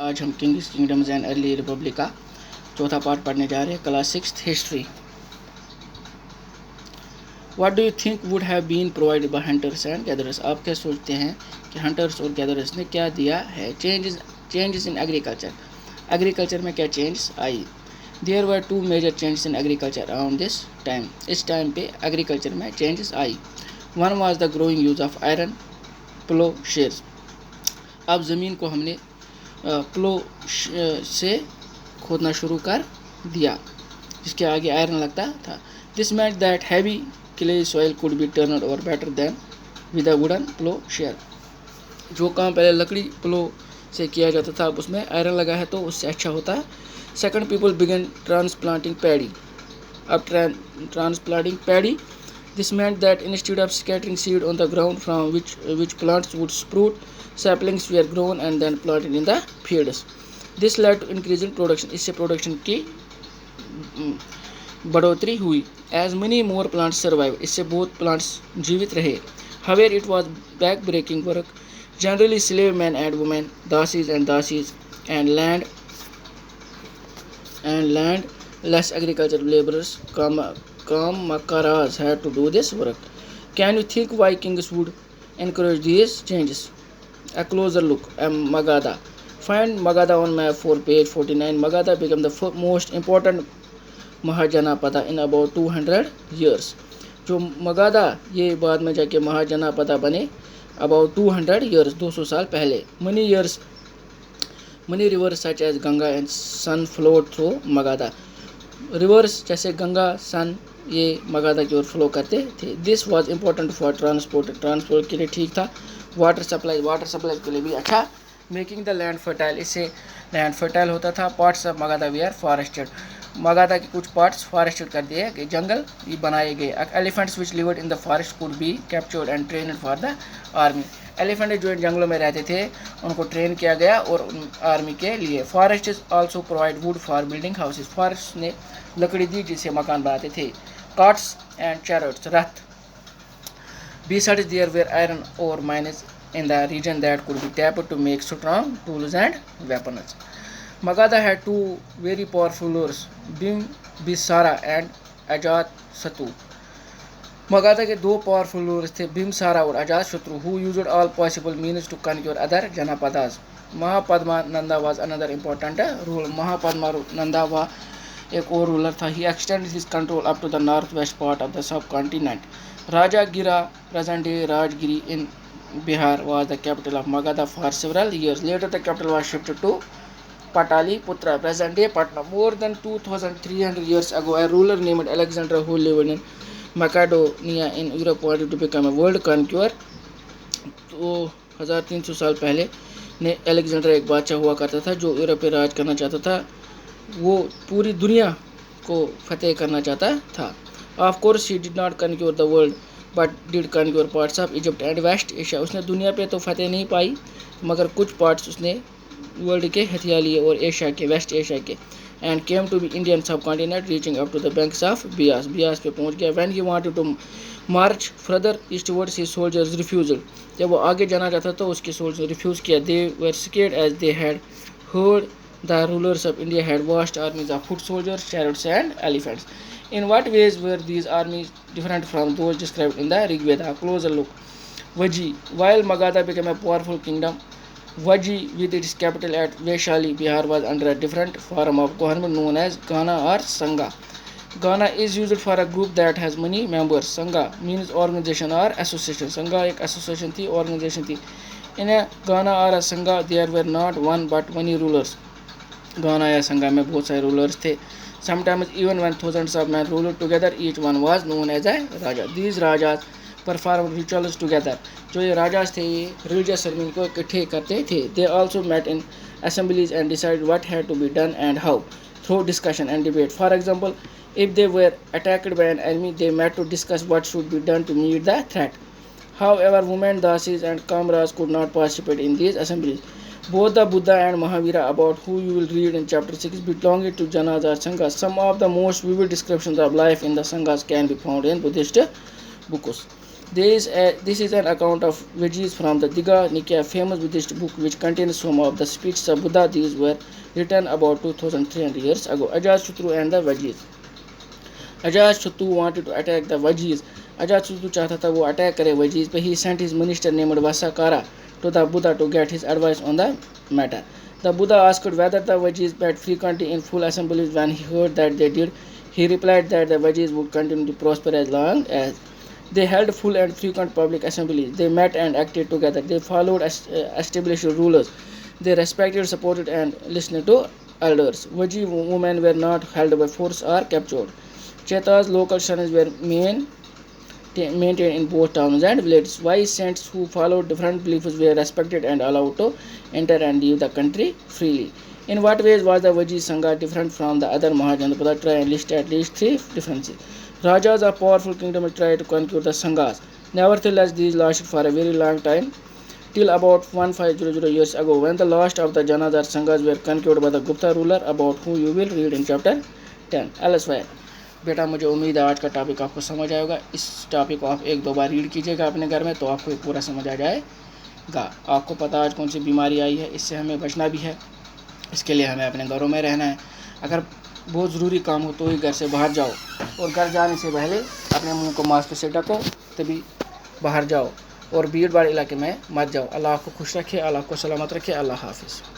आज हम kings kingdoms and early republic का चौथा पार्ट पढ़ने जा रहे हैं, class 6 history. What do you think would have been provided by hunters and gatherers? आप क्या सोचते हैं कि हंटर्स और गैदरर्स ने क्या दिया है? चेंजेस इन एग्रीकल्चर, एग्रीकल्चर में क्या चेंजेस आई? There were two major changes in agriculture around this time, इस टाइम पे एग्रीकल्चर में चेंजेस आई। One was the growing use of iron plough shares. अब ज़मीन को हमने प्लो से खोदना शुरू कर दिया, जिसके आगे आयरन लगता था। This meant that heavy clay soil could be turned over better than with a wooden plough share. जो काम पहले लकड़ी प्लो से किया जाता था, अब उसमें आयरन लगा है तो उससे अच्छा होता है। Second, people began transplanting paddy. अब transplanting paddy, this meant that instead of scattering seed on the ground from which plants would sprout, saplings were grown and then planted in the fields. This led to increase in production. इससे production की बढ़ोतरी हुई। As many more plants survived, इससे बहुत plants जीवित रहे। However, it was back-breaking work. Generally, slave men and women, dasis and landless agricultural laborers Kamakaras had to do this work. Can you think why kings would encourage these changes? A closer look at Magadha. Find Magadha on map 4 page 49. Magadha became the most important Mahajanapada in about 200 years. जो मगाधा ये बाद में जाके महाजनापदा बने about 200 years, 200 साल पहले. Many rivers such as Ganga and Sun flowed through Magadha. Reverse जैसे गंगा सन ये मगाधा की ओर फ्लो करते थे। This was important for transport के लिए ठीक था। वाटर सप्लाई के लिए भी अच्छा। मेकिंग द लैंड फर्टाइल, इससे लैंड फर्टाइल होता था। Parts of Magadha we are forested, Magadha के कुछ पार्ट्स फॉरेस्टेड कर दिए गए, जंगल बनाए गए। Elephants which lived in the forest could be captured and trained for the army. Elephant जो जंगलों में रहते थे उनको ट्रेन किया गया और आर्मी के लिए। Forest is also provide would for building houses, forest ने लकड़ी दी जिससे मकान बनाते थे। Carts and chariots, Rath. Besides, there were iron ore mines in the region that could be tapped to make strong tools and weapons. Magadha had two very powerful rulers, Bimbisara and Ajatasattu. मगाधा के दो powerful rulers थे, बिम्बिसारा और Ajatashatru, who used all possible means to conquer other Janapadas. Mahapadmananda was another important ruler. Mahapadmananda was एक और ruler था। He extended his control up to the northwest part of the subcontinent. Rajagira, present day Rajgiri in Bihar, was the capital of Magadha for several years. Later the capital was shifted to Pataliputra, present day Patna. More than 2300 years ago, a ruler named Alexander, who lived in Macedonia in Europe, wanted to become a world conqueror. तो 1300 साल पहले ने Alexander एक बादशाह हुआ करता था जो यूरोप पे राज करना चाहता था। वो पूरी दुनिया को फतेह करना चाहता था। Of course he did not conquer the world but did conquer parts of Egypt and West Asia. उसने दुनिया पे तो फतेह नहीं पाई मगर कुछ पार्ट्स उसने वर्ल्ड के हथिया लिए और एशिया के, वेस्ट एशिया के। And came to be Indian subcontinent reaching up to the banks of Beas पे पहुंच गया। When he wanted to march further eastwards his soldiers refusal, जब वो आगे जाना चाहता तो उसके सोल्जर्स रिफ्यूज़ किया। They were scared as they had heard the rulers of India had vast armies of foot soldiers, chariots and elephants. In what ways were these armies different from those described in the Rig Veda? Closer look. Vaji. While Magadha became a powerful kingdom, Vaji with its capital at Vaishali, Bihar, was under a different form of government known as Gana or Sangha. Gana is used for a group that has many members. Sangha means organization or association. Sangha एक association थी, organization थी. In a Gana or a Sangha, there were not one but many rulers. गाना या संगा में बहुत सारे rulers थे। Sometimes even when thousands of man ruler together, each one was known as a raja. These rajas perform rituals together, जो ये राजाज थे ये रिलीजियस सेरेमनी को इकट्ठे करते थे। They also met in assemblies and decide what had to be done and how through discussion and debate. For example, if they were attacked by an enemy, they met to discuss what should be done to meet the threat. However, women, dasis and kamraj could not participate in these assemblies. Both the Buddha and Mahavira, about who you will read in chapter 6, belonging to Janas or Sanghas. Some of the most vivid descriptions of life in the Sanghas can be found in Buddhist books. This is an account of Veggies from the Digha Nikaya, famous Buddhist book which contains some of the speeches of Buddha. These were written about 2300 years ago. Ajazasutru and the Veggies. Ajazasutru wanted to attack the Veggies. Ajazasutru चाहता था वो attack करे Veggies, but he sent his minister named Vasakara to the Buddha to get his advice on the matter. The Buddha asked whether the Veggies met frequently in full assemblies. When he heard that they did, he replied that the Veggies would continue to prosper as long as they held full and frequent public assemblies. They met and acted together. They followed established rulers. They respected, supported, and listened to elders. Veggie women were not held by force or captured. Chetas, local shrines were maintained in both towns and villages. Wise saints who followed different beliefs were respected and allowed to enter and leave the country freely. In what ways was the Vajji Sangha different from the other Mahajana? Buddha tried and listed at least 3 differences. Rajas of powerful kingdoms tried to conquer the Sanghas. Nevertheless, these lasted for a very long time, till about 1500 years ago, when the last of the Janas or Sanghas were conquered by the Gupta ruler, about who you will read in chapter 10. Elsewhere. बेटा मुझे उम्मीद है आज का topic आपको समझ आएगा। इस टॉपिक को आप 1-2 बार रीड कीजिएगा अपने घर में, तो आपको पूरा समझ आ जाएगा। आपको पता आज कौन सी बीमारी आई है, इससे हमें बचना भी है, इसके लिए हमें अपने घरों में रहना है। अगर बहुत ज़रूरी काम हो तो ही घर से बाहर जाओ, और घर जाने से पहले अपने मुंह को मास्क से ढको, तभी बाहर जाओ, और भीड़ भाड़ इलाके में मत जाओ। अल्लाह आपको खुश रखे, अल्लाह आपको सलामत रखे। अल्लाह हाफिज़।